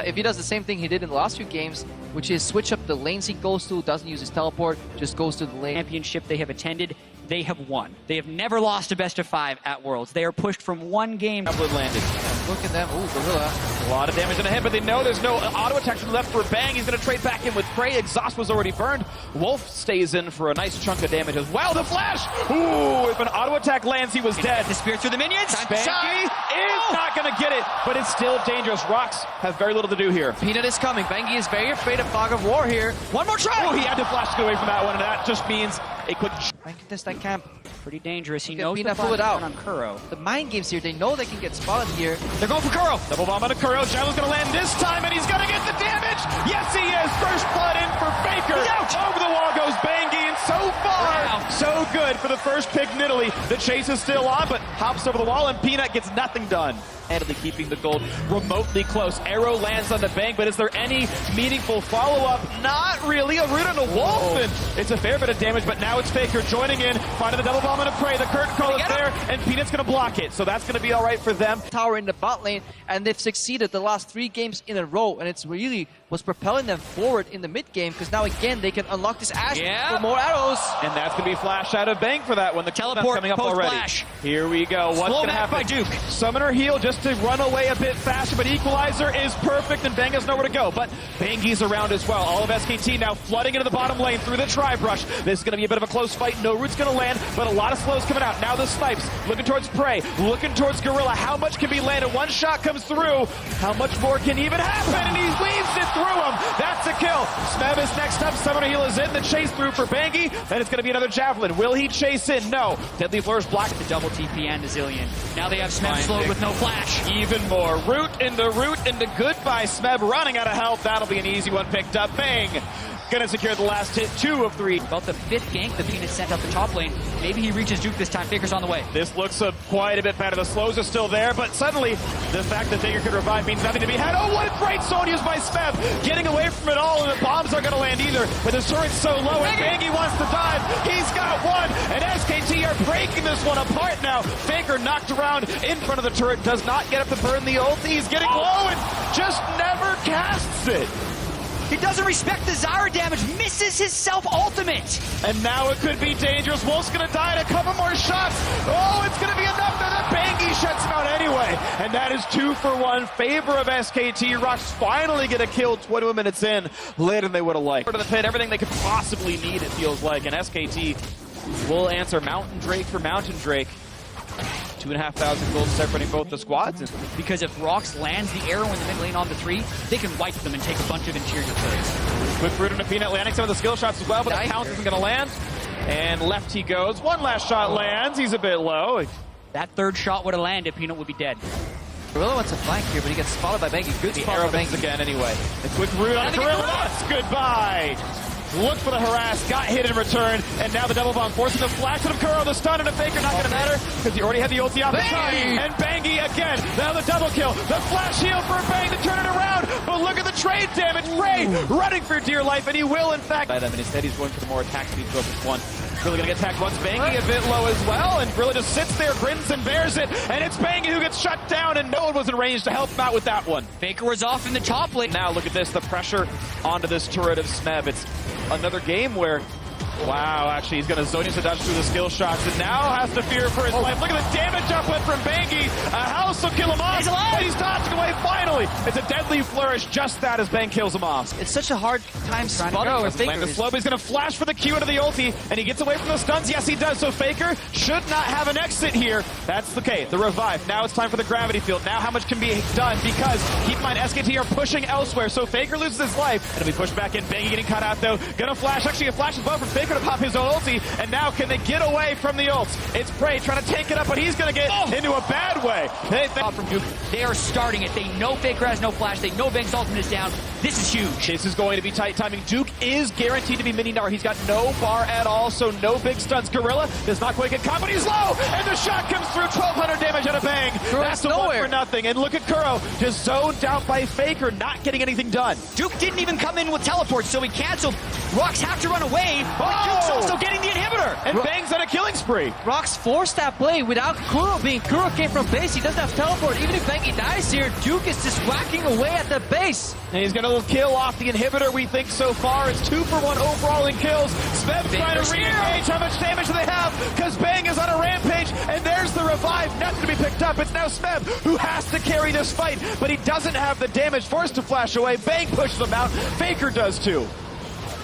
If he does the same thing he did in the last few games, which is switch up the lanes he goes to, doesn't use his teleport, just goes to the lane. Championship they have attended, they have won. They have never lost a best of 5 at Worlds. They are pushed from one game. Landed. Look at them. Ooh, Gorilla. A lot of damage in the head, but they know there's no auto attack left for Bang. He's going to trade back in with Prey. Exhaust was already burned. Wolf stays in for a nice chunk of damage as well. The flash! Ooh, if an auto attack lands, he was dead. The spear through the minions. Bangy is not going to get it, but it's still dangerous. ROX have very little to do here. Peanut is coming. Bangy is very afraid of Fog of War here. One more try! Oh, he had to flash to get away from that one, and that just means a quick... Bangy can test that camp. Pretty dangerous. He Get knows the Peanut, pull it out. on Kuro. The mind games here, they know they can get spotted here. They're going for Kuro. Double bomb on a Kuro. Javel's going to land this time, and he's going to get the damage. Yes, he is. First blood in for Faker. He's out. Over the wall goes Bangy, and so far, so good for the first pick in Italy. The chase is still on, but hops over the wall, and Peanut gets nothing done. Handily keeping the gold remotely close. Arrow lands on the Bang, but is there any meaningful follow-up? Not really. A root on a Wolf, and it's a fair bit of damage, but now it's Faker joining in, finding the double bomb and a Prey. The curtain call is there, and Peanut's going to block it, so that's going to be all right for them. Tower in the bot lane, and they've succeeded the last 3 games in a row, and it's really was propelling them forward in the mid game, because now again they can unlock this Ash for more arrows. And that's going to be flash out of Bang for that one. The Teleport coming up already. Flash. Here we go. What's going to happen? By Duke. Summoner heal just to run away a bit faster, but Equalizer is perfect, and Bang has nowhere to go. But Bangy's around as well. All of SKT now flooding into the bottom lane through the Tri-Brush. This is going to be a bit of a close fight. No root's going to land, but a lot of slows coming out. Now the snipes looking towards Prey, looking towards Gorilla. How much can be landed? One shot comes through. How much more can even happen? And he weaves it through him. That's a kill. Smeb is next up. Summoner heal is in. The chase through for Bangy, and it's going to be another Javelin. Will he chase in? No. Deadly Flourish blocked The double TP and a Zillion. Now they have Smeb slowed with no flash. even more. Root into goodbye. Smeb running out of health. That'll be an easy one picked up. Bang. Gonna secure the last hit. 2 of 3. About the 5th gank the Peanut sent up the top lane. Maybe he reaches Duke this time. Faker's on the way. This looks quite a bit better. The slows are still there, but suddenly the fact that Faker could revive means nothing to be had. Oh, what a great zone used by Smeb. Getting away from it all, and the bombs aren't going to land either. But the turret's so low, and Bangy wants to dive. He's got one, and SKT are breaking this one apart now. Faker knocked around in front of the turret, does not get up to burn the ult. He's getting low and just never casts it. He doesn't respect the Zara damage, misses his self-ultimate. And now it could be dangerous. Wolf's going to die in a couple more shots. Oh, it's going to be enough that Bangy shuts him out anyway. And that is 2 for 1. Favor of SKT. ROX finally get a kill 20 minutes in. Later than they would have liked. To the pit, everything they could possibly need, it feels like. And SKT will answer Mountain Drake for Mountain Drake. 2,500 gold separating both the squads. Because if ROX lands the arrow in the mid lane on the 3, they can wipe them and take a bunch of interior turrets. Quick root into Peanut, landing some of the skill shots as well, but the count isn't going to land. And left he goes. One last shot lands. He's a bit low. That 3rd shot would have landed, Peanut would be dead. Gorilla wants a flank here, but he gets spotted by Bangy. Good spot Arrow for Bangy. again anyway. A quick root on Gorilla. Goodbye. Look for the harass, got hit in return, and now the double bomb forcing the flash of Kuro, the stun and a Faker, not gonna matter, because he already had the ulti on the side. And Bangy again, now the double kill, the flash heal for Bang to turn it around, but look at the trade damage, Ray running for dear life, and he will in fact. And instead he's going for the more attack speed to this one. Gorilla gonna get attacked once, Bangy a bit low as well, and Gorilla just sits there, grins and bears it, and it's Bangy who gets shut down, and no one was in range to help him out with that one. Faker was off in the top lane. Now look at this, the pressure onto this turret of Smeb. It's another game where, wow, actually he's going to zone dodge through the skill shots and now has to fear for his life. Look at the damage uplift from Bangy. A house will kill him off. He's alive. But he's dodging away finally. It's a deadly flourish, just that as Bang kills him off. It's such a hard time spotting for Faker. Land the slow, but he's going to flash for the Q into the ulti, and he gets away from the stuns. Yes, he does. So Faker should not have an exit here. That's okay. The revive. Now it's time for the gravity field. Now how much can be done? Because keep in mind, SKT are pushing elsewhere. So Faker loses his life. It'll be pushed back in. Bangy getting cut out though. Gonna flash. Actually, a flash as well from Faker to pop his own ulti. And now can they get away from the ults? It's Prey trying to take it up, but he's gonna get into a bad way. From Duke. They are starting it. They know Faker has no flash. They know Bang's ultimate is down. This is huge. This is going to be tight timing. Duke is guaranteed to be mini nar. He's got no bar at all, so no big stuns. Gorilla does not quite get caught, but he's low, and the shot comes through. 1,200 damage out of Bang. That's the one for nothing. And look at Kuro, just zoned out by Faker, not getting anything done. Duke didn't even come in with teleport, so he canceled. ROX have to run away, but Duke's also getting the inhibitor. And Bang's on a killing spree. ROX forced that play without Kuro being. Kuro came from base, he doesn't have teleport. Even if Bengi dies here, Duke is just whacking away at the base. And he's going to kill off the inhibitor, we think, so far. It's 2 for 1 overall in kills. Smeb trying to re-engage. How much damage do they have? Because Bang is on a rampage, and there's the revive. Nothing to be picked up. It's now Smeb who has to carry this fight, but he doesn't have the damage. Forced to flash away. Bang pushes him out. Faker does too.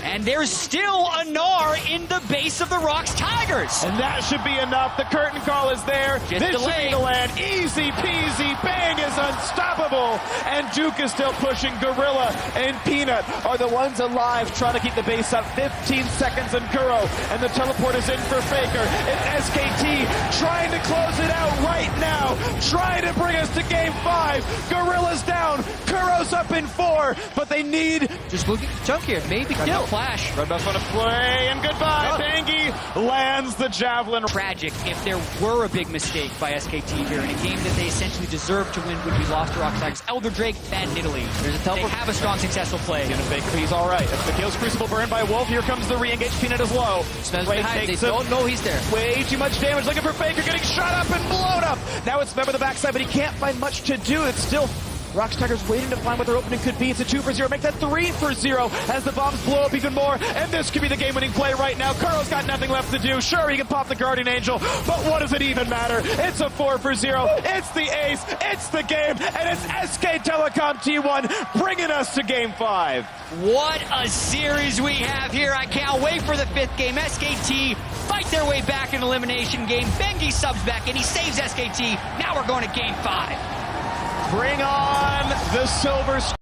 And there's still a Gnar in the base of the ROX Tigers. And that should be enough. The curtain call is there. Just this should be the land. Easy peasy. Bang is unstoppable. And Duke is still pushing. Gorilla and Peanut are the ones alive trying to keep the base up. 15 seconds and Kuro. And the teleport is in for Faker. And SKT trying to close it out right now. Trying to bring us to game 5. Gorilla's down. Kuro's up in 4. But they need... Just looking chunk here, maybe kill. Flash. Red Buff's on a play, and goodbye. Bangy lands the javelin. Tragic if there were a big mistake by SKT here in a game that they essentially deserved to win would be lost to ROX Tigers. Elder Drake, bad in Italy. They have a strong, successful play. Faker, he's all right. If the kills Crucible burned by Wolf, here comes the re-engage. Peanut is low. Smeb's behind. They don't know he's there. Way too much damage. Looking for Faker, getting shot up and blown up. Now it's Smeb on the backside, but he can't find much to do. It's still ROX Tigers waiting to find what their opening could be. It's a 2 for 0. Make that 3 for 0 as the bombs blow up even more. And this could be the game-winning play right now. Kuro's got nothing left to do. Sure, he can pop the Guardian Angel, but what does it even matter? It's a 4 for 0. It's the ace. It's the game. And it's SK Telecom T1 bringing us to game 5. What a series we have here. I can't wait for the 5th game. SKT fight their way back in elimination game. Bengi subs back and he saves SKT. Now we're going to game 5. Bring on the silver